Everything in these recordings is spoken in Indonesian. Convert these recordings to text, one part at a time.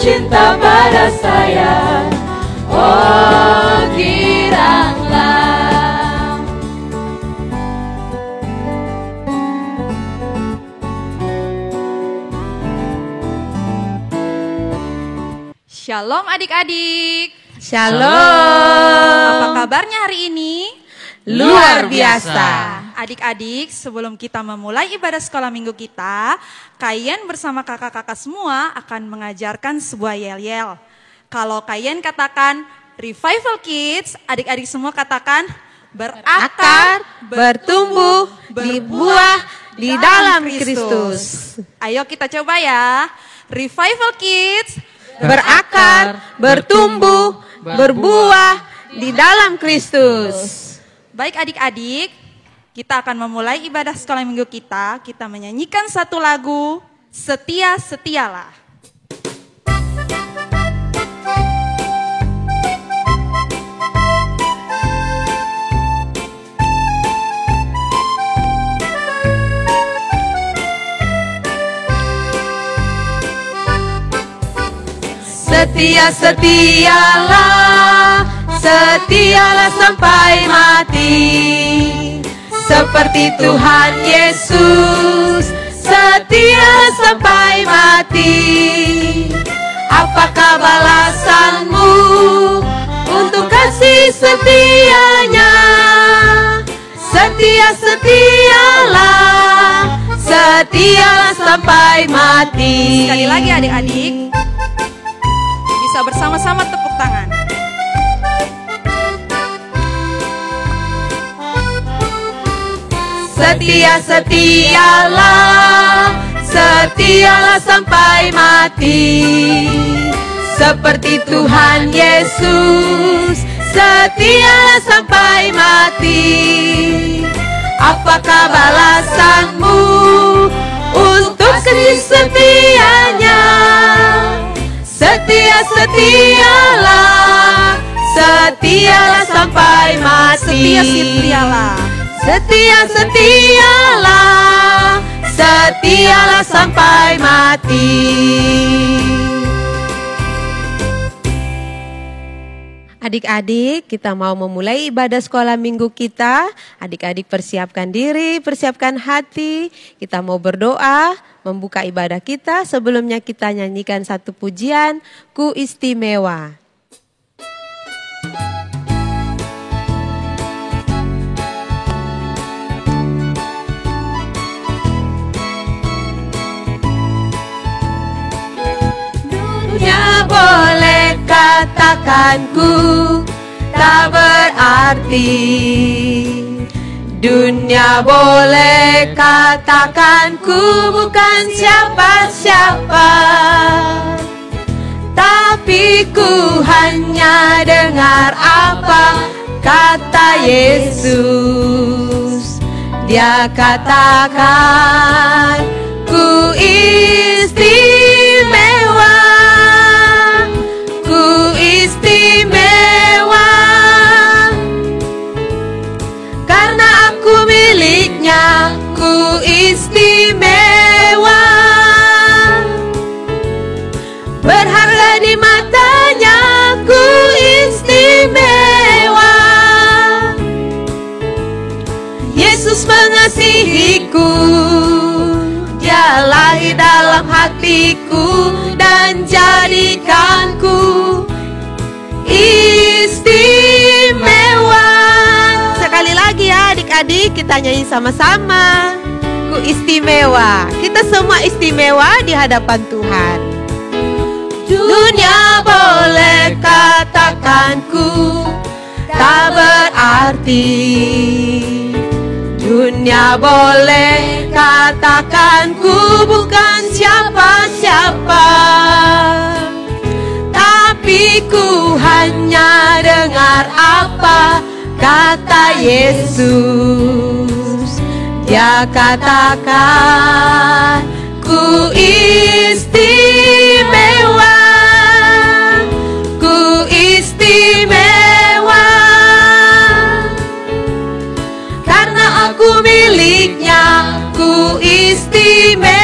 cinta pada saya. Oh giranglah. Shalom adik-adik. Shalom. Apa kabarnya hari ini? Luar biasa. Adik-adik, sebelum kita memulai ibadah sekolah minggu kita, kalian bersama kakak-kakak semua akan mengajarkan sebuah yel-yel. Kalau kalian katakan Revival Kids, adik-adik semua katakan berakar, bertumbuh, dibuah di dalam Kristus. Ayo kita coba ya. Revival Kids, berakar, bertumbuh, berbuah di dalam Kristus. Baik adik-adik, kita akan memulai ibadah sekolah minggu kita. Kita menyanyikan satu lagu, Setia-setialah. Setia-setialah, setialah sampai mati. Seperti Tuhan Yesus, setia sampai mati. Apakah balasanmu untuk kasih setianya? Setia-setialah, setialah sampai mati. Sekali lagi adik-adik, bisa bersama-sama tepuk tangan. Setia-setialah, setialah sampai mati. Seperti Tuhan Yesus, setialah sampai mati. Apakah balasanmu untuk kasih setianya? Setia-setialah, setialah sampai mati. Setia-setialah. Setia-setialah, setialah sampai mati. Adik-adik, kita mau memulai ibadah sekolah minggu kita. Adik-adik persiapkan diri, persiapkan hati. Kita mau berdoa, membuka ibadah kita. Sebelumnya kita nyanyikan satu pujian, Ku Istimewa. Boleh katakan ku tak berarti. Dunia boleh katakan ku bukan siapa-siapa. Tapi ku hanya dengar apa kata Yesus. Dia katakan ku istimewa. Istimewa karena aku miliknya, ku istimewa, berharga di matanya, ku istimewa. Yesus mengasihiku, Dia lahir dalam hatiku dan jadikanku istimewa. Sekali lagi ya adik-adik, kita nyanyi sama-sama. Ku istimewa. Kita semua istimewa di hadapan Tuhan. Dunia boleh katakan ku tak berarti. Dunia boleh katakan ku bukan siapa-siapa. Tapi ku hanya dengar apa kata Yesus. Dia katakan ku istimewa, ku istimewa, karena aku miliknya, ku istimewa.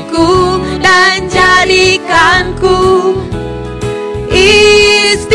hatiku dan jadikanku istimewa.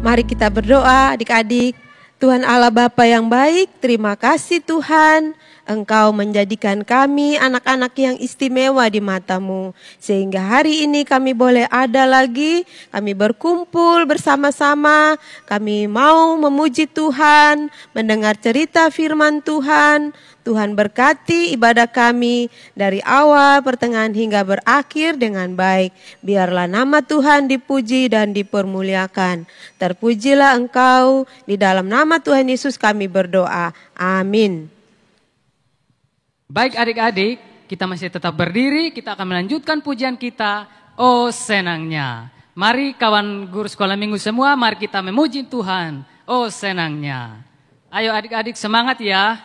Mari kita berdoa adik-adik. Tuhan Allah Bapa yang baik, terima kasih Tuhan. Engkau menjadikan kami anak-anak yang istimewa di mata-Mu. Sehingga hari ini kami boleh ada lagi, kami berkumpul bersama-sama. Kami mau memuji Tuhan, mendengar cerita firman Tuhan. Tuhan berkati ibadah kami dari awal, pertengahan hingga berakhir dengan baik. Biarlah nama Tuhan dipuji dan dipermuliakan. Terpujilah Engkau, di dalam nama Tuhan Yesus kami berdoa. Amin. Baik adik-adik, kita masih tetap berdiri, kita akan melanjutkan pujian kita, oh senangnya. Mari kawan guru sekolah minggu semua, mari kita memuji Tuhan, oh senangnya. Ayo adik-adik semangat ya.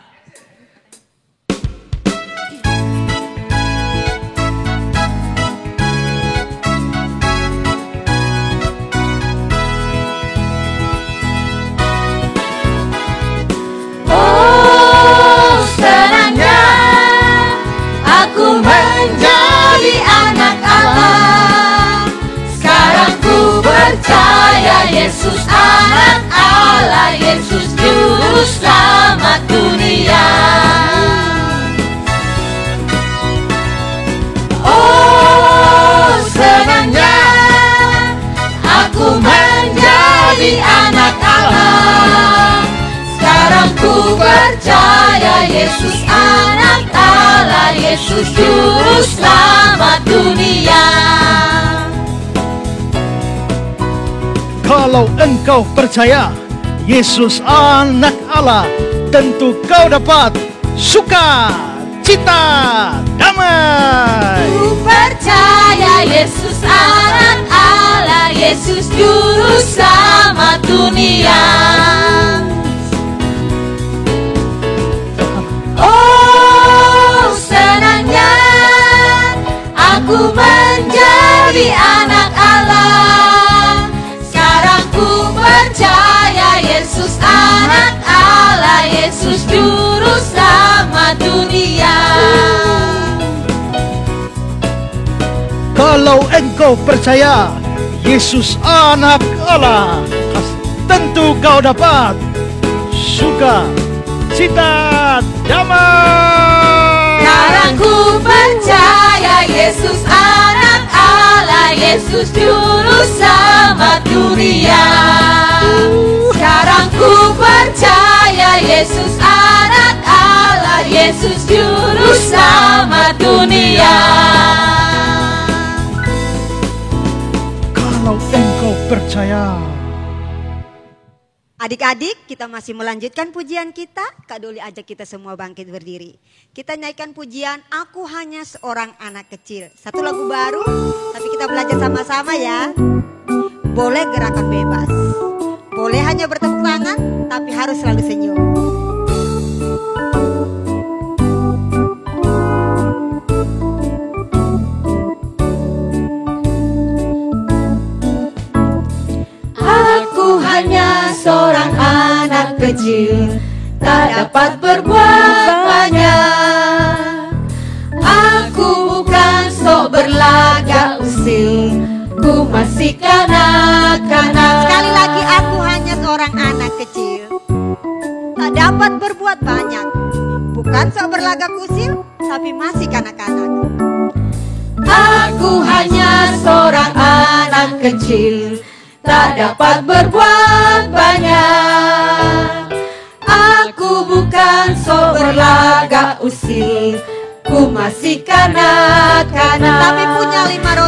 Oh senangnya aku menjadi anak Allah. Sekarang ku percaya Yesus anak Allah, Yesus juru selamat dunia. Oh senangnya aku menjadi anak Allah. Sekarang ku percaya Yesus anak Allah, Yesus juru selamat dunia. Kalau engkau percaya Yesus anak Allah, tentu kau dapat suka, cita, damai. Ku percaya Yesus anak Allah, Yesus juru selamat dunia. Oh senangnya aku menjadi anak Allah. Sekarang ku percaya Yesus anak Allah, Yesus juru selamat dunia. Kalau engkau percaya Yesus anak Allah, tentu kau dapat suka, cita, damai. Sekarang ku percaya Yesus anak Allah, Yesus juru selamat dunia. Sekarang ku percaya Yesus anak Allah, Yesus juru selamat dunia. Kalau engkau percaya. Adik-adik, kita masih melanjutkan pujian kita. Kak Doli ajak kita semua bangkit berdiri. Kita nyanyikan pujian Aku Hanya Seorang Anak Kecil. Satu lagu baru, tapi kita belajar sama-sama ya. Boleh gerakan bebas. Boleh hanya bertepuk tangan, tapi harus selalu senyum. Aku hanya seorang anak kecil, tak dapat berbuat banyak. Aku bukan sok berlagak usil, ku masih kanak-kanak. Sekali lagi, aku hanya seorang anak kecil, tak dapat berbuat banyak. Bukan sok berlagak usil, tapi masih kanak-kanak. Aku hanya seorang anak kecil, tak dapat berbuat banyak. Aku bukan sok berlagak usil, ku masih kanak-kanak.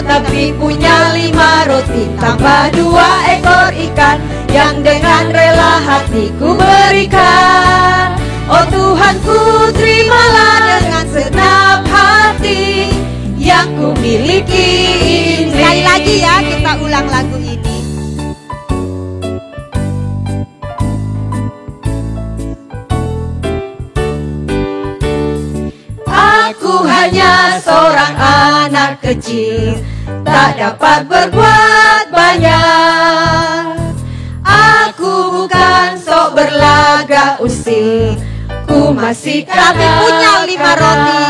Tapi punya 5 roti, tambah 2 ekor ikan, yang dengan rela hatiku berikan. Oh Tuhanku, terimalah dengan senap hati yang ku miliki ini. Sekali lagi ya, kita ulang lagu ini. Aku hanya seorang anak kecil, tak dapat berbuat banyak. Aku bukan sok berlagak usil. Ku masih Tapi punya 5 roti.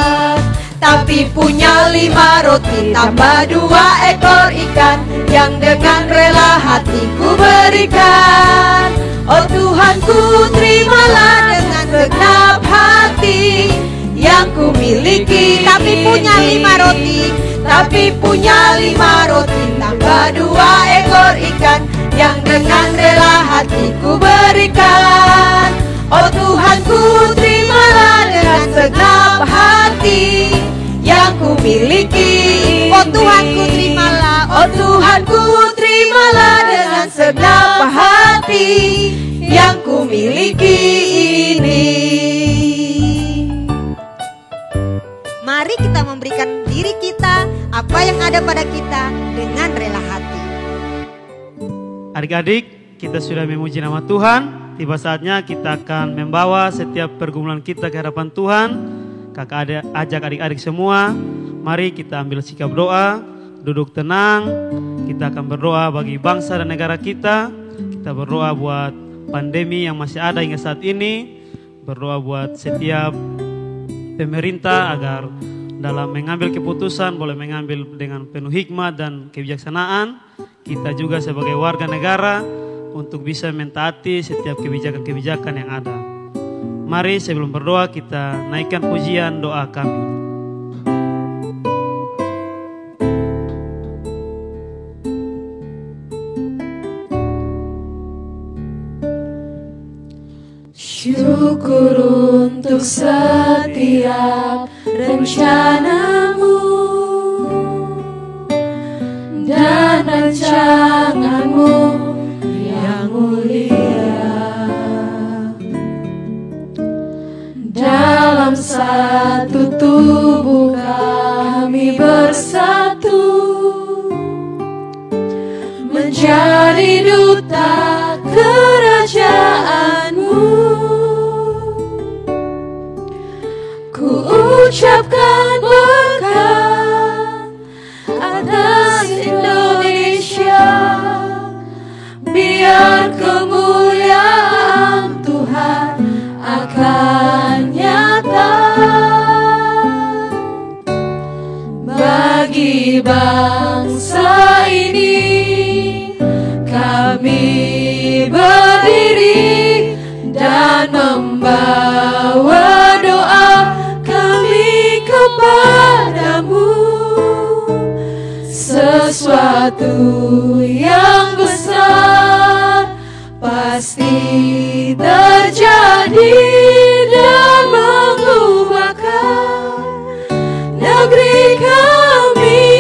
Tapi punya 5 roti tambah 2 ekor ikan yang dengan rela hatiku berikan. Oh Tuhanku, terimalah dengan segenap hati yang ku miliki. Tapi punya 5 roti. Tapi punya 5 roti tambah 2 ekor ikan yang dengan rela hatiku berikan. Oh Tuhanku, terimalah dengan segenap hati yang ku miliki. Oh Tuhanku, terimalah. Oh Tuhanku, terimalah dengan segenap hati yang ku miliki ini. Mari kita memberikan diri kita, apa yang ada pada kita dengan rela hati. Adik-adik, kita sudah memuji nama Tuhan. Tiba saatnya kita akan membawa setiap pergumulan kita ke hadapan Tuhan. Kakak ajak adik-adik semua, mari kita ambil sikap doa, duduk tenang. Kita akan berdoa bagi bangsa dan negara kita. Kita berdoa buat pandemi yang masih ada hingga saat ini. Berdoa buat setiap pemerintah agar dalam mengambil keputusan boleh mengambil dengan penuh hikmat dan kebijaksanaan. Kita juga sebagai warga negara untuk bisa mentaati setiap kebijakan-kebijakan yang ada. Mari sebelum berdoa kita naikkan pujian doa kami. Syukur untuk setiap rencanamu dan rancanganmu yang mulia. Dalam satu tubuh kami bersatu menjadi duta kerajaanmu. Ku ucapkan berkat atas Indonesia, biar kemuliaan Tuhan akan nyata. Bagi bangsa ini kami berdiri dan membawa doa kami kepadamu. Sesuatu yang besar pasti terjadi dan mengubahkan negeri kami.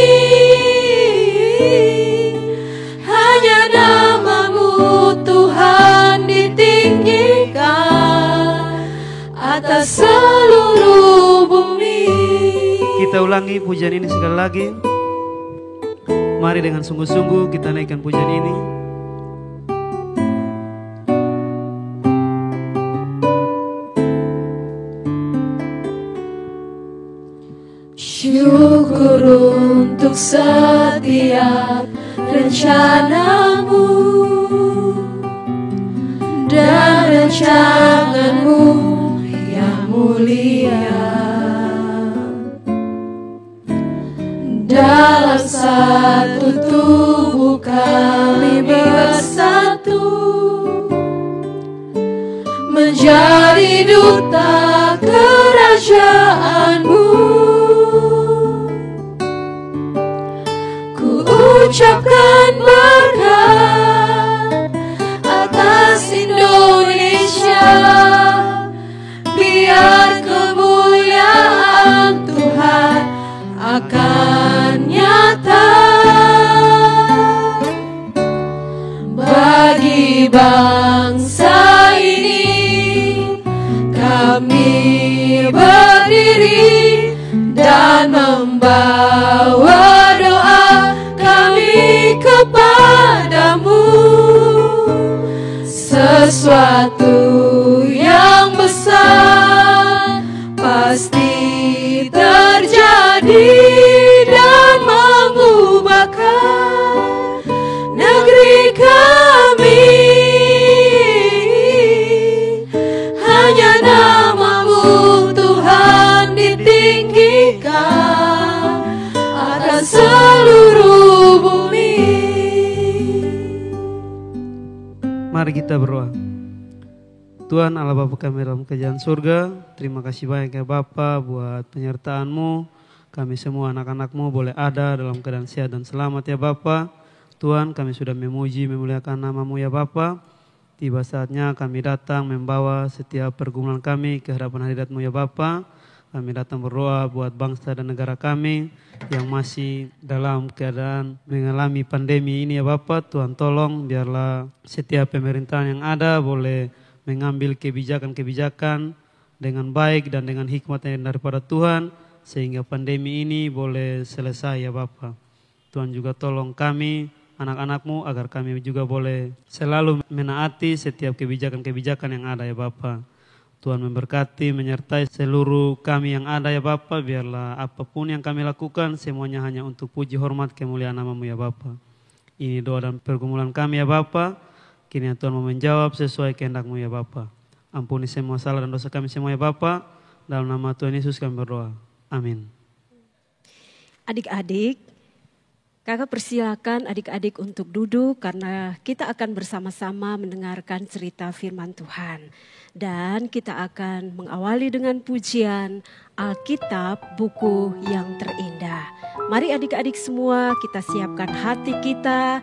Hanya namamu Tuhan ditinggikan atas seluruh bumi. Kita ulangi pujian ini sekali lagi. Mari dengan sungguh-sungguh kita naikkan pujian ini. Syukur untuk setiap rencanamu dan rancanganmu yang mulia. Dalam satu tubuh kami bersatu menjadi duta kerajaanmu. Ku ucapkan berkat atas Indonesia, biar kemuliaan Tuhan akan nyata. Bagi bangsa ini kami berdiri dan membawa doa kami kepadamu. Sesuatu yang besar pasti terjadi dan mengubahkan negeri kami. tinggikan atas seluruh bumi. Mari kita berdoa. Tuhan Allah Bapa kami dalam kerajaan surga, terima kasih banyak ya Bapa buat penyertaan-Mu. Kami semua anak-anak-Mu boleh ada dalam keadaan sehat dan selamat ya Bapa. Tuhan, kami sudah memuji, memuliakan nama-Mu ya Bapa. Tiba saatnya kami datang membawa setiap pergumulan kami ke hadapan hadirat-Mu ya Bapa. Kami datang berdoa buat bangsa dan negara kami yang masih dalam keadaan mengalami pandemi ini ya Bapa. Tuhan tolong biarlah setiap pemerintahan yang ada boleh mengambil kebijakan-kebijakan dengan baik dan dengan hikmat yang daripada Tuhan, sehingga pandemi ini boleh selesai ya Bapa. Tuhan juga tolong kami, anak-anak-Mu, agar kami juga boleh selalu menaati setiap kebijakan-kebijakan yang ada ya Bapa. Tuhan memberkati, menyertai seluruh kami yang ada ya Bapa, biarlah apapun yang kami lakukan semuanya hanya untuk puji hormat kemuliaan nama-Mu ya Bapa. Ini doa dan pergumulan kami ya Bapa. Kini ya Tuhan mau menjawab sesuai kehendak-Mu ya Bapa. Ampuni semua salah dan dosa kami semua ya Bapa. Dalam nama Tuhan Yesus kami berdoa. Amin. Adik-adik, kakak persilakan adik-adik untuk duduk karena kita akan bersama-sama mendengarkan cerita firman Tuhan. Dan kita akan mengawali dengan pujian Alkitab, buku yang terindah. Mari adik-adik semua kita siapkan hati kita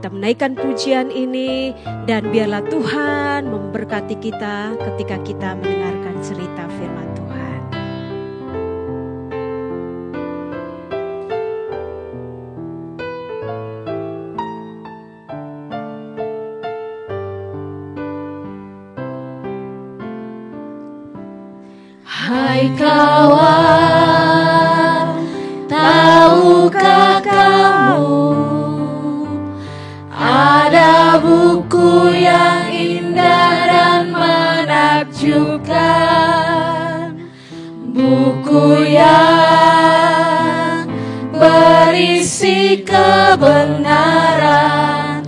menaikkan pujian ini, dan biarlah Tuhan memberkati kita ketika kita mendengarkan cerita firman Tuhan. Hai kawan, tahukah kamu ada buku yang indah dan menakjubkan, buku yang berisi kebenaran.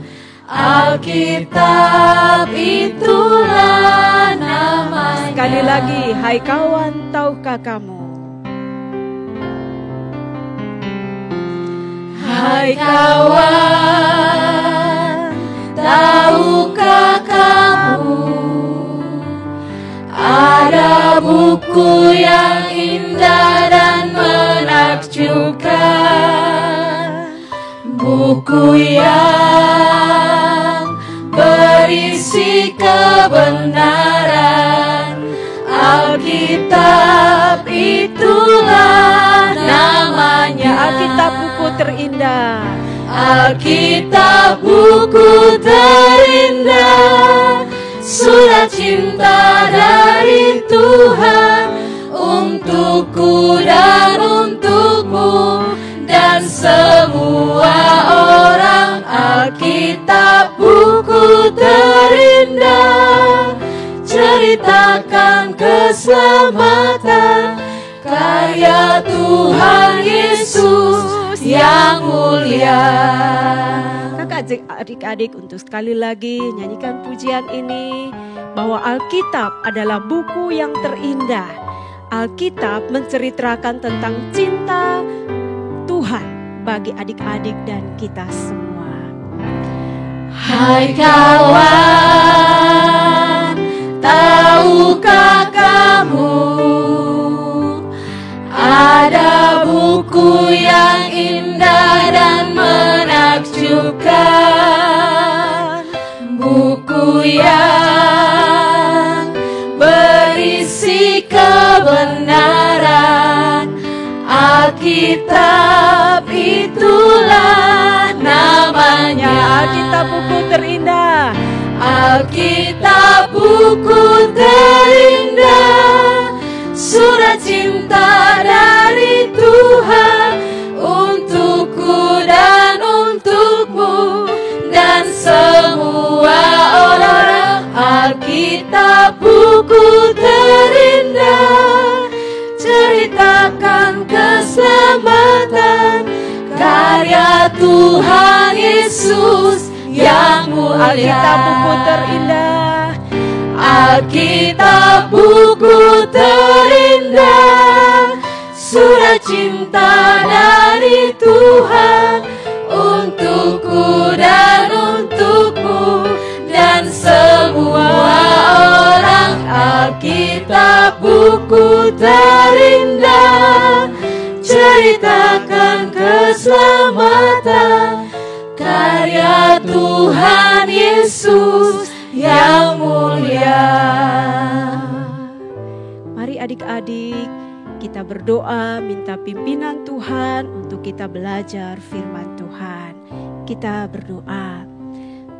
Alkitab itulah namanya. Sekali lagi, hai kawan, tahukah kamu? Hai kawan, tahukah kamu ada buku yang indah dan menakjubkan, buku yang berisi kebenaran. Alkitab itulah namanya. Alkitab buku terindah. Alkitab buku terindah, surat cinta dari Tuhan untukku dan untukmu dan semua orang. Alkitab buku terindah, ceritakan keselamatan karya Tuhan Yesus yang mulia. Kakak adik-adik untuk sekali lagi nyanyikan pujian ini, bahwa Alkitab adalah buku yang terindah. Alkitab menceritakan tentang cinta Tuhan bagi adik-adik dan kita semua. Hai kawan, tahukah kamu ada buku yang indah dan menakjubkan, buku yang berisi kebenaran. Alkitab itulah namanya. Alkitab buku terindah. Alkitab buku terindah, surat cinta dari Tuhan untukku dan untukmu dan semua orang. Alkitab buku terindah, ceritakan keselamatan karya Tuhan Yesus yang mulia. Alkitab buku terindah. Alkitab buku terindah, sukacita dari Tuhan untukku dan untukmu dan semua orang. Alkitab buku terindah, ceritakan keselamatan karya Tuhan Yesus yang mulia. Mari adik-adik kita berdoa minta pimpinan Tuhan untuk kita belajar firman Tuhan. Kita berdoa.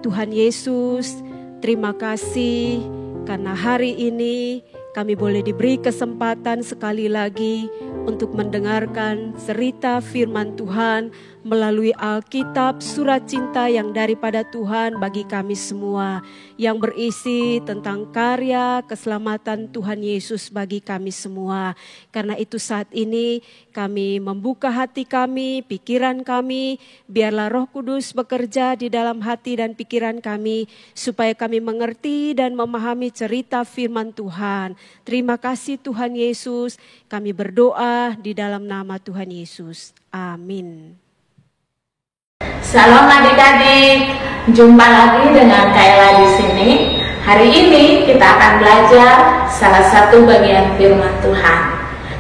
Tuhan Yesus, terima kasih karena hari ini kami boleh diberi kesempatan sekali lagi untuk mendengarkan cerita firman Tuhan melalui Alkitab, surat cinta yang daripada Tuhan bagi kami semua, yang berisi tentang karya keselamatan Tuhan Yesus bagi kami semua. Karena itu saat ini kami membuka hati kami, pikiran kami, biarlah Roh Kudus bekerja di dalam hati dan pikiran kami, supaya kami mengerti dan memahami cerita firman Tuhan. Terima kasih Tuhan Yesus, kami berdoa di dalam nama Tuhan Yesus. Amin. Salam adik-adik, jumpa lagi dengan Kaila di sini. Hari ini kita akan belajar salah satu bagian firman Tuhan.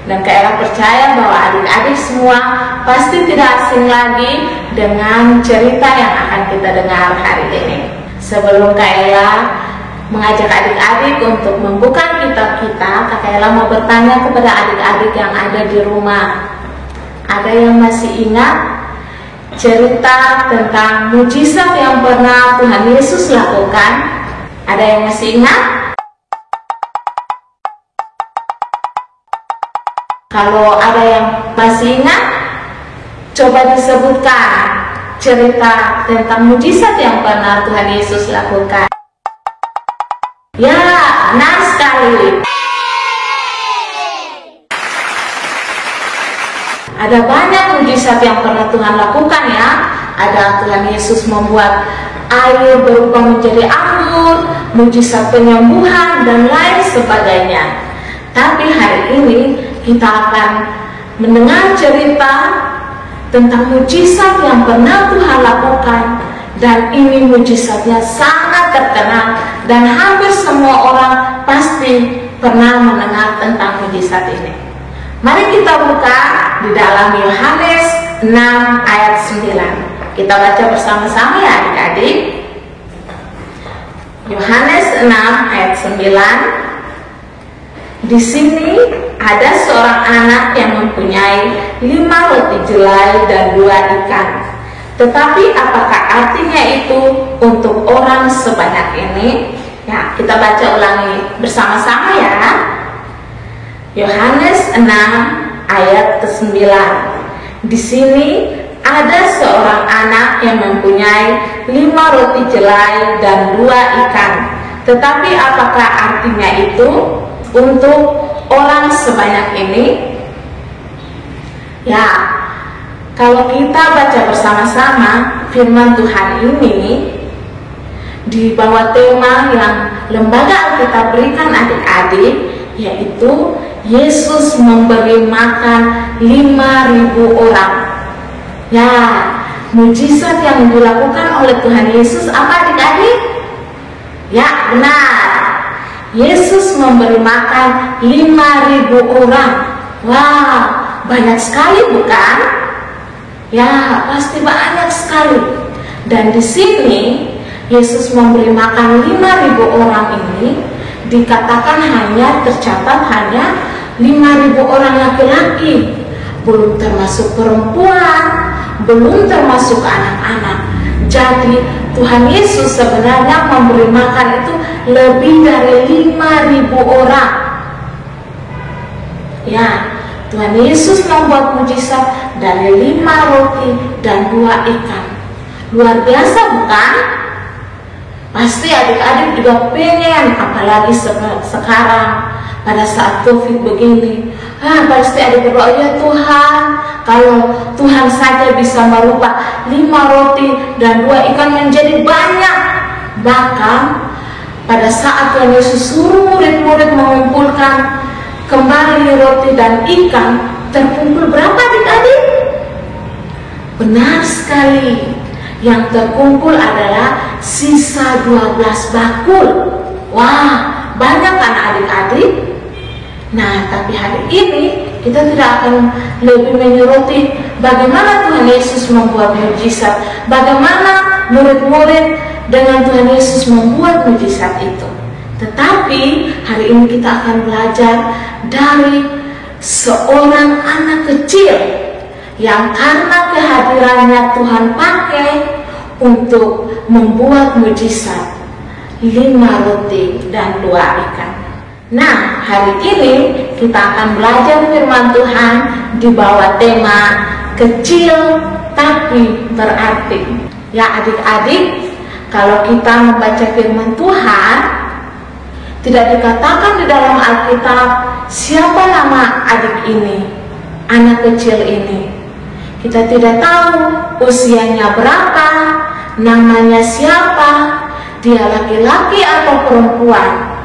Dan Kaila percaya bahwa adik-adik semua pasti tidak asing lagi dengan cerita yang akan kita dengar hari ini. Sebelum Kaila mengajak adik-adik untuk membuka kitab kita, Kak Kaila mau bertanya kepada adik-adik yang ada di rumah. Ada yang masih ingat cerita tentang mujizat yang pernah Tuhan Yesus lakukan? Ada yang masih ingat? Kalau ada yang masih ingat, coba disebutkan cerita tentang mujizat yang pernah Tuhan Yesus lakukan. Ya, benar sekali. Ada banyak mujizat yang pernah Tuhan lakukan ya. Ada Tuhan Yesus membuat air berubah menjadi anggur, mujizat penyembuhan dan lain sebagainya. Tapi hari ini kita akan mendengar cerita tentang mujizat yang pernah Tuhan lakukan. Dan ini mujizatnya sangat terkenal dan hampir semua orang pasti pernah mendengar tentang mujizat ini. Mari kita buka di dalam Yohanes 6 ayat 9. Kita baca bersama-sama ya adik-adik. Yohanes 6 ayat 9. Di sini ada seorang anak yang mempunyai 5 roti jelai dan 2 ikan. Tetapi apakah artinya itu untuk orang sebanyak ini? Ya, kita baca ulangi bersama-sama ya. Yohanes 6 ayat ke-9. Di sini ada seorang anak yang mempunyai 5 roti jelai dan 2 ikan. Tetapi apakah artinya itu untuk orang sebanyak ini? Ya, kalau kita baca bersama-sama firman Tuhan ini di bawah tema yang Lembaga Alkitab berikan adik-adik, yaitu Yesus memberi makan 5.000 orang. Ya, mujizat yang dilakukan oleh Tuhan Yesus apa adik-adik? Ya, benar. Yesus memberi makan 5.000 orang. Wah, banyak sekali bukan? Ya, pasti banyak sekali. Dan di sini Yesus memberi makan 5.000 orang ini dikatakan hanya tercatat hanya 5.000 orang laki-laki, belum termasuk perempuan, belum termasuk anak-anak. Jadi Tuhan Yesus sebenarnya memberi makan itu lebih dari 5.000 orang. Ya, Tuhan Yesus membuat mujizat dari 5 roti dan 2 ikan. Luar biasa bukan? Pasti adik-adik juga pengen, apalagi sekarang pada saat COVID begini. Pasti adik berdoa, ya Tuhan, kalau Tuhan saja bisa merubah 5 roti dan 2 ikan menjadi banyak. Bahkan pada saat Tuhan Yesus suruh murid-murid mengumpulkan kembali roti dan ikan, terkumpul berapa yang terkumpul adalah sisa 12 bakul. Wah, banyak kan adik-adik? Nah, tapi hari ini kita tidak akan lebih menyoroti bagaimana Tuhan Yesus membuat mujizat, bagaimana murid-murid dengan Tuhan Yesus membuat mujizat itu. Tetapi hari ini kita akan belajar dari seorang anak kecil yang karena kehadirannya Tuhan pakai untuk membuat mujizat 5 roti dan 2 ikan. Nah, hari ini kita akan belajar firman Tuhan di bawah tema kecil tapi berarti. Ya adik-adik, kalau kita membaca firman Tuhan, tidak dikatakan di dalam Alkitab siapa nama adik ini, anak kecil ini. Kita tidak tahu usianya berapa, namanya siapa, dia laki-laki atau perempuan.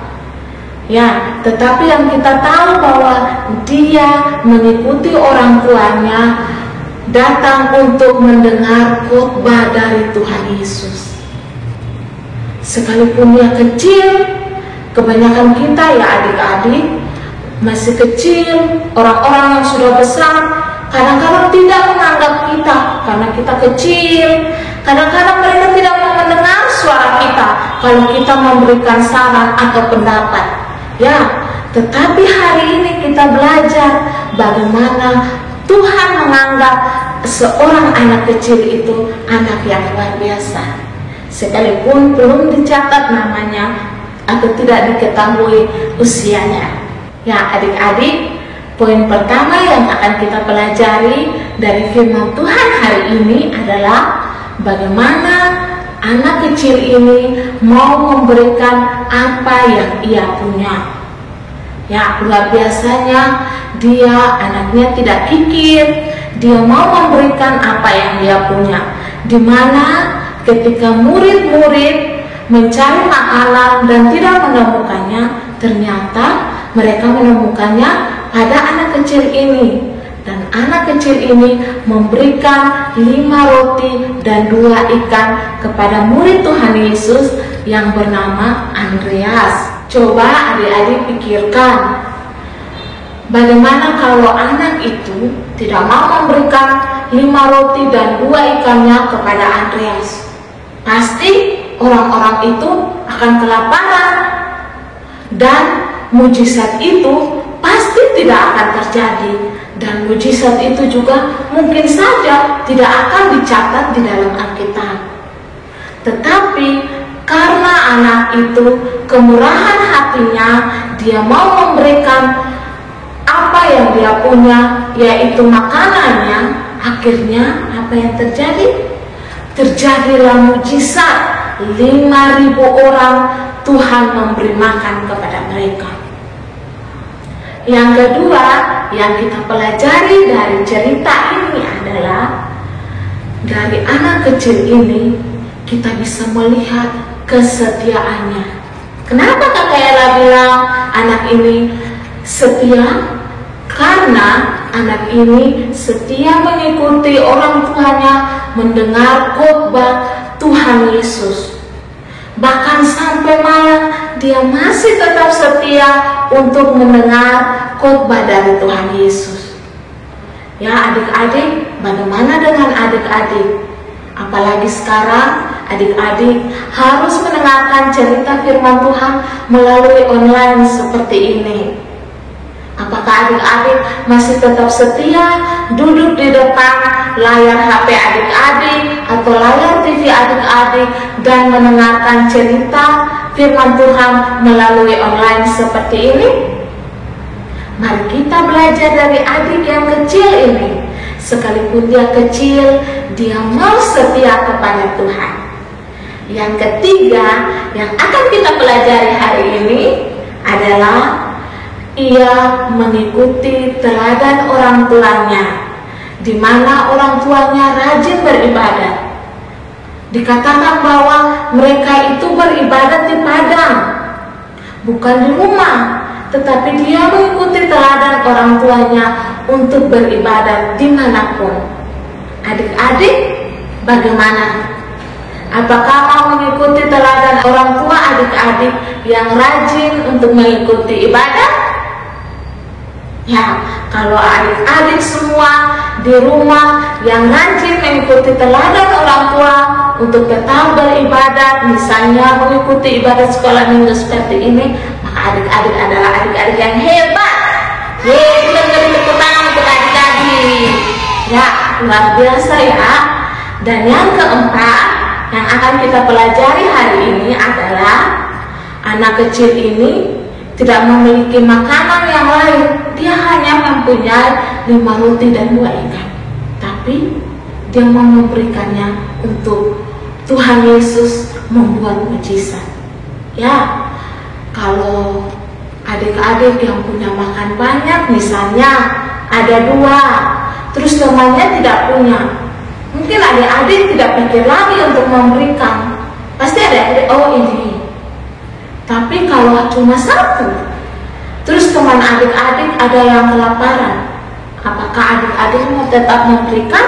Ya, tetapi yang kita tahu bahwa dia mengikuti orang tuanya datang untuk mendengar khotbah dari Tuhan Yesus. Sekalipun dia kecil, kebanyakan kita ya adik-adik masih kecil, orang-orang yang sudah besar kadang-kadang tidak menganggap kita karena kita kecil. Kadang-kadang mereka tidak mau mendengar suara kita kalau kita memberikan saran atau pendapat. Ya, tetapi hari ini kita belajar bagaimana Tuhan menganggap seorang anak kecil itu anak yang luar biasa. Sekalipun belum dicatat namanya atau tidak diketahui usianya. Ya adik-adik, poin pertama yang akan kita pelajari dari firman Tuhan hari ini adalah bagaimana anak kecil ini mau memberikan apa yang ia punya. Ya, luar biasanya dia anaknya tidak kikir, dia mau memberikan apa yang dia punya. Dimana ketika murid-murid mencari makanan dan tidak menemukannya, ternyata mereka menemukannya pada anak kecil ini. Dan anak kecil ini memberikan 5 roti dan 2 ikan kepada murid Tuhan Yesus yang bernama Andreas. Coba adik-adik pikirkan, bagaimana kalau anak itu tidak mau memberikan 5 roti dan 2 ikannya kepada Andreas? Pasti orang-orang itu akan kelaparan dan mujizat itu pasti tidak akan terjadi. Dan mujizat itu juga mungkin saja tidak akan dicatat di dalam Alkitab. Tetapi karena anak itu kemurahan hatinya, dia mau memberikan apa yang dia punya, yaitu makanannya. Akhirnya apa yang terjadi? Terjadilah mujizat, 5.000 orang Tuhan memberi makan kepada mereka. Yang kedua yang kita pelajari dari cerita ini adalah dari anak kecil ini kita bisa melihat kesetiaannya. Kenapa Kakak Ella bilang anak ini setia? Karena anak ini setia mengikuti orang tuanya mendengar khotbah Tuhan Yesus. Bahkan sampai malam dia masih tetap setia untuk mendengar khotbah dari Tuhan Yesus. Ya adik-adik, bagaimana dengan adik-adik? Apalagi sekarang adik-adik harus mendengarkan cerita firman Tuhan melalui online seperti ini. Apakah adik-adik masih tetap setia duduk di depan layar HP adik-adik atau layar TV adik-adik dan mendengarkan cerita firman Tuhan melalui online seperti ini? Mari kita belajar dari adik yang kecil ini. Sekalipun dia kecil, dia mau setia kepada Tuhan. Yang ketiga yang akan kita pelajari hari ini adalah ia mengikuti teladan orang tuanya, di mana orang tuanya rajin beribadah. Dikatakan bahwa mereka itu beribadat di padang, bukan di rumah, tetapi dia mengikuti teladan orang tuanya untuk beribadat dimanapun. Adik-adik, bagaimana? Apakah mau mengikuti teladan orang tua adik-adik yang rajin untuk mengikuti ibadah? Ya, kalau adik-adik semua di rumah yang rajin mengikuti teladan orang tua untuk tetap beribadat, misalnya mengikuti ibadah sekolah minggu seperti ini, maka adik-adik adalah adik-adik yang hebat. Yeay, kita beri tepuk tangan untuk adik-adik. Ya, luar biasa ya. Dan yang keempat yang akan kita pelajari hari ini adalah anak kecil ini tidak memiliki makanan yang lain. Dia hanya mempunyai 5 roti dan 2 ikan. Tapi dia mau memberikannya untuk Tuhan Yesus membuat mujizat. Ya, kalau adik-adik yang punya makan banyak, misalnya ada 2, terus temannya tidak punya, mungkin adik-adik tidak pikir lagi untuk memberikan. Pasti adik-adik, oh ini. Tapi kalau cuma 1, terus teman adik-adik ada yang kelaparan, apakah adik-adik mau tetap memberikan?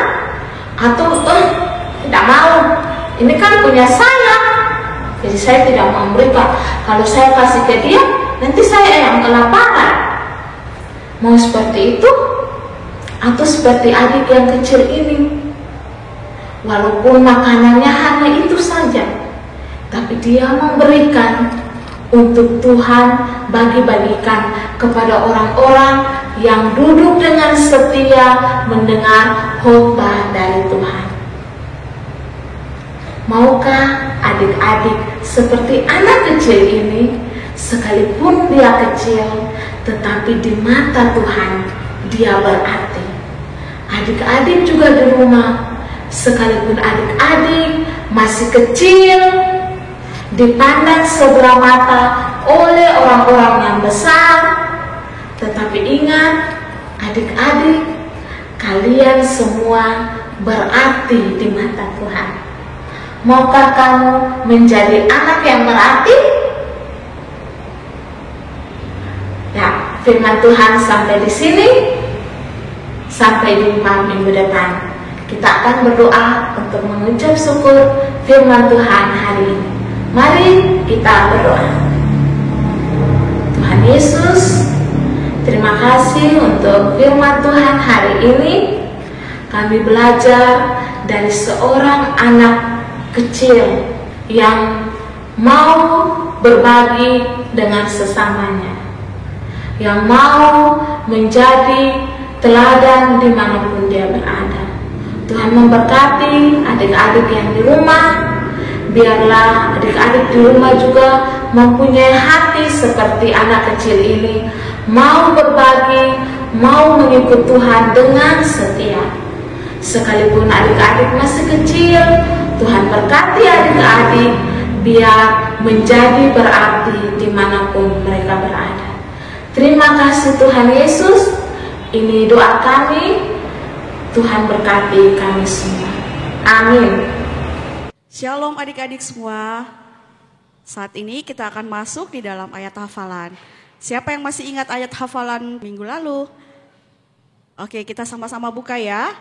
Atau tidak mau, ini kan punya saya, jadi saya tidak mau memberikan. Kalau saya kasih ke dia, nanti saya yang kelaparan. Mau seperti itu? Atau seperti adik yang kecil ini, walaupun makanannya hanya itu saja, tapi dia memberikan untuk Tuhan, bagi-bagikan kepada orang-orang yang duduk dengan setia mendengar khotbah dari Tuhan. Maukah adik-adik seperti anak kecil ini, sekalipun dia kecil, tetapi di mata Tuhan dia berarti? Adik-adik juga di rumah, sekalipun adik-adik masih kecil, dipandang sebelah mata oleh orang-orang yang besar, tetapi ingat adik-adik, kalian semua berarti di mata Tuhan. Maukah kamu menjadi anak yang berarti? Ya, firman Tuhan sampai di sini. Sampai jumpa minggu depan. Kita akan berdoa untuk mengucap syukur firman Tuhan hari ini. Mari kita berdoa. Tuhan Yesus, terima kasih untuk firman Tuhan hari ini. Kami belajar dari seorang anak kecil yang mau berbagi dengan sesamanya, yang mau menjadi teladan dimanapun dia berada. Tuhan memberkati adik-adik yang di rumah. Biarlah adik-adik di rumah juga mempunyai hati seperti anak kecil ini, mau berbagi, mau mengikut Tuhan dengan setia. Sekalipun adik-adik masih kecil, Tuhan berkati adik-adik biar menjadi berarti dimanapun mereka berada. Terima kasih Tuhan Yesus. Ini doa kami. Tuhan berkati kami semua. Amin. Shalom adik-adik semua. Saat ini kita akan masuk di dalam ayat hafalan. Siapa yang masih ingat ayat hafalan minggu lalu? Oke, kita sama-sama buka ya.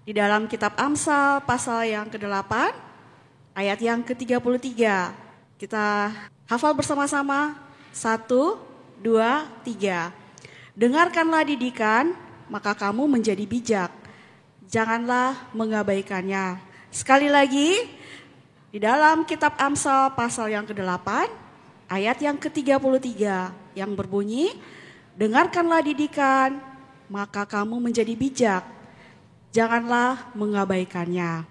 Di dalam kitab Amsal pasal yang ke-8, ayat yang ke-33. Kita hafal bersama-sama. 1, 2, 3. Dengarkanlah didikan, maka kamu menjadi bijak. Janganlah mengabaikannya. Sekali lagi, di dalam kitab Amsal pasal yang ke-8, ayat yang ke-33 yang berbunyi, dengarkanlah didikan, maka kamu menjadi bijak. Janganlah mengabaikannya.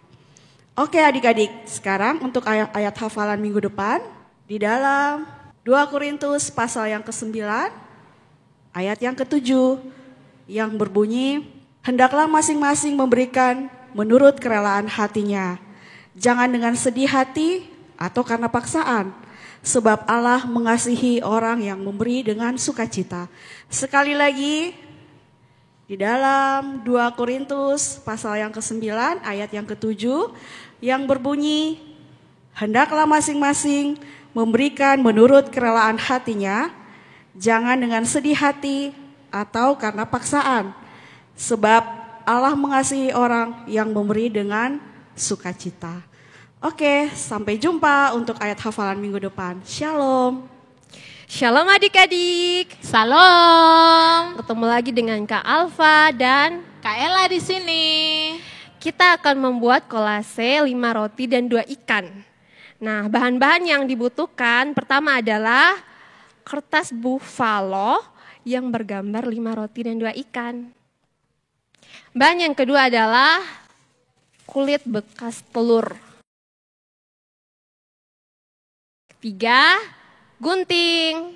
Oke adik-adik, sekarang untuk ayat hafalan minggu depan, di dalam 2 Korintus pasal yang ke-9, ayat yang ke-7 yang berbunyi, hendaklah masing-masing memberikan menurut kerelaan hatinya. Jangan dengan sedih hati atau karena paksaan, sebab Allah mengasihi orang yang memberi dengan sukacita. Sekali lagi, di dalam 2 Korintus pasal yang ke-9 ayat yang ke-7 yang berbunyi, hendaklah masing-masing memberikan menurut kerelaan hatinya, jangan dengan sedih hati atau karena paksaan, sebab Allah mengasihi orang yang memberi dengan sukacita. Oke, sampai jumpa untuk ayat hafalan minggu depan. Shalom. Shalom adik-adik. Salam. Ketemu lagi dengan Kak Alfa dan Kak Ella di sini. kita akan membuat kolase 5 roti dan 2 ikan. Nah, bahan-bahan yang dibutuhkan pertama adalah kertas buffalo yang bergambar 5 roti dan 2 ikan. Bahan yang kedua adalah kulit bekas telur. Ketiga, gunting.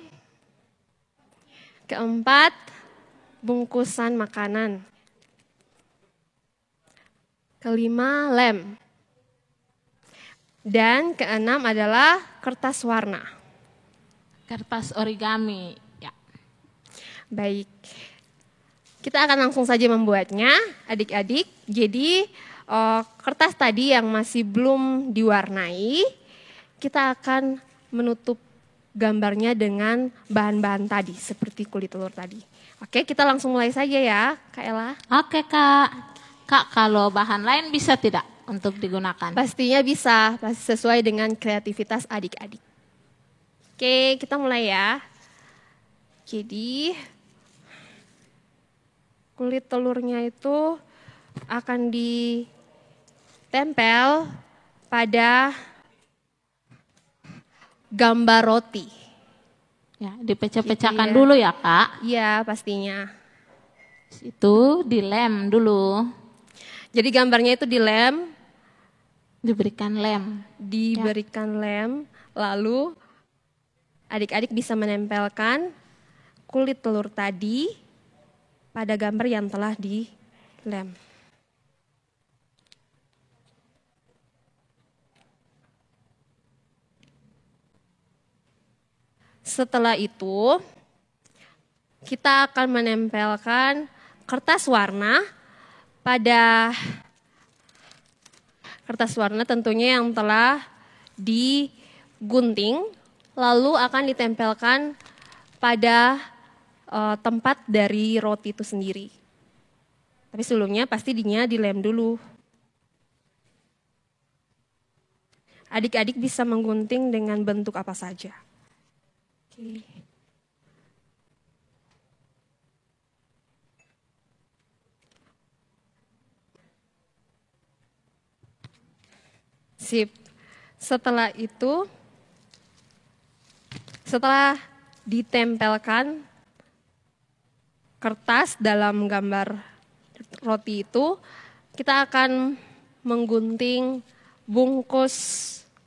Keempat, bungkusan makanan. Kelima, lem. Dan keenam adalah kertas warna. Kertas origami. Ya. Baik, kita akan langsung saja membuatnya adik-adik. Jadi kertas tadi yang masih belum diwarnai, kita akan menutup gambarnya dengan bahan-bahan tadi seperti kulit telur tadi. Oke, kita langsung mulai saja ya Kak Ella. Oke Kak. Kak, kalau bahan lain bisa tidak untuk digunakan? Pastinya bisa, pasti sesuai dengan kreativitas adik-adik. Oke, kita mulai ya. Jadi kulit telurnya itu akan ditempel pada gambar roti. Ya, dipecah-pecahkan dulu ya Kak. Iya, pastinya. Itu dilem dulu. Jadi gambarnya itu dilem. Diberikan lem. Diberikan lem, lalu adik-adik bisa menempelkan kulit telur tadi pada gambar yang telah dilem. Setelah itu, kita akan menempelkan kertas warna pada kertas warna tentunya yang telah digunting, lalu akan ditempelkan pada tempat dari roti itu sendiri. Tapi sebelumnya pastinya dilem dulu. Adik-adik bisa menggunting dengan bentuk apa saja. Oke. Sip. Setelah itu, setelah ditempelkan kertas dalam gambar roti itu, kita akan menggunting bungkus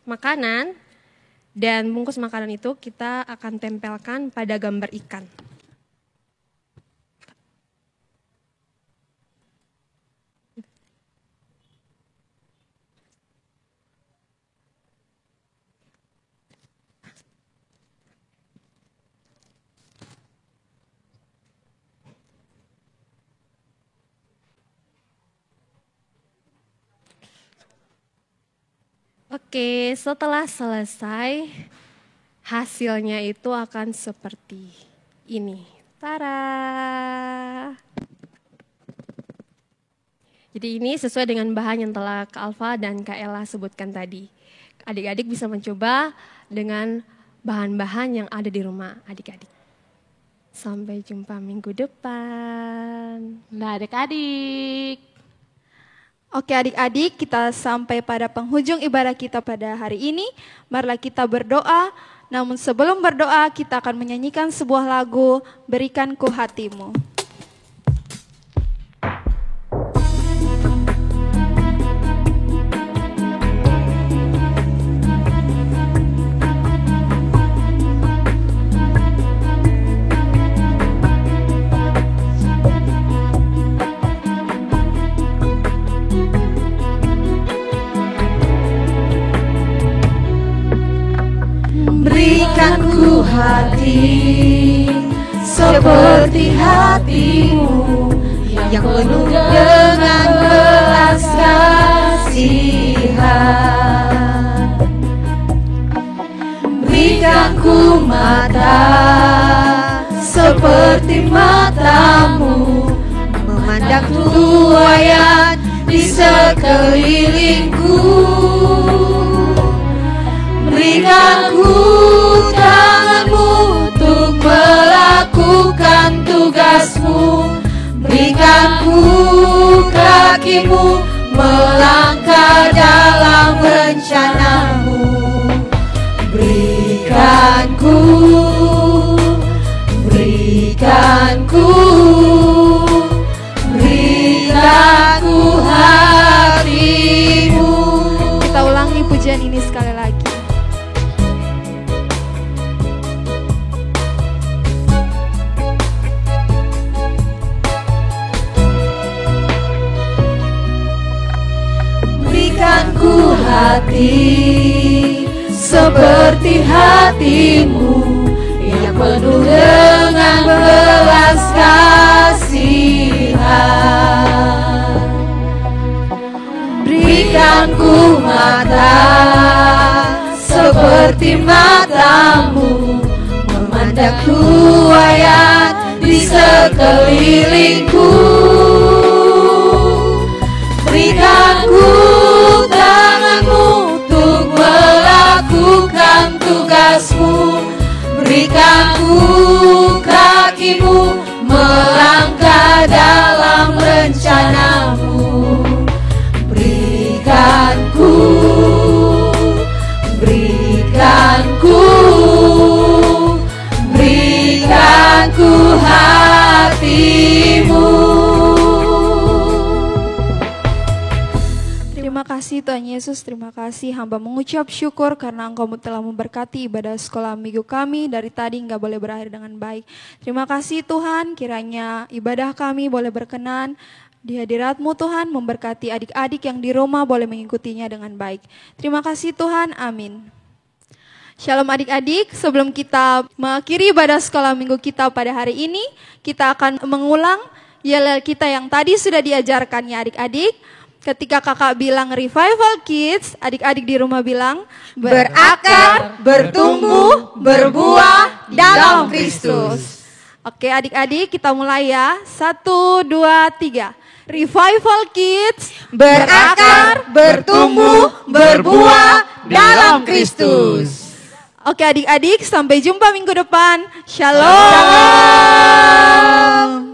makanan. Dan bungkus makanan itu kita akan tempelkan pada gambar ikan. Oke, setelah selesai, hasilnya itu akan seperti ini. Tara! Jadi ini sesuai dengan bahan yang telah Kak Alfa dan Kak Ella sebutkan tadi. Adik-adik bisa mencoba dengan bahan-bahan yang ada di rumah adik-adik. Sampai jumpa minggu depan. Nah adik-adik. Oke adik-adik, kita sampai pada penghujung ibadah kita pada hari ini. Marilah kita berdoa, namun sebelum berdoa kita akan menyanyikan sebuah lagu, Berikan Ku Hatimu. Berikan ku hati seperti hatimu yang penuh dengan belas kasihan. Berikan ku mata seperti matamu, memandang tuayan di sekelilingku. kakimu melangkah dalam rencanamu. Berikanku hatimu. Kita ulangi pujian ini sekali lagi. Berikanku hati seperti hatimu yang penuh dengan belas kasihan. Berikanku mata seperti matamu, memandang riwayat di sekelilingku. Berikanku tanganmu untuk melakukan tugasmu. Berikanku kakimu melangkah dalam rencanamu. Berikanku hatimu. Terima kasih Tuhan Yesus, terima kasih hamba mengucap syukur karena Engkau telah memberkati ibadah sekolah minggu kami dari tadi hingga boleh berakhir dengan baik. Terima kasih Tuhan, kiranya ibadah kami boleh berkenan di hadirat-Mu Tuhan, memberkati adik-adik yang di rumah boleh mengikutinya dengan baik. Terima kasih Tuhan, amin. Shalom adik-adik, sebelum kita mengakhiri ibadah sekolah minggu kita pada hari ini, kita akan mengulang yel-yel kita yang tadi sudah diajarkan ya adik-adik. Ketika kakak bilang Revival Kids, adik-adik di rumah bilang berakar, bertumbuh, berbuah dalam Kristus. Oke adik-adik kita mulai ya. 1, 2, 3. Revival Kids, berakar, bertumbuh, berbuah dalam Kristus. Oke adik-adik, sampai jumpa minggu depan. Shalom. Shalom.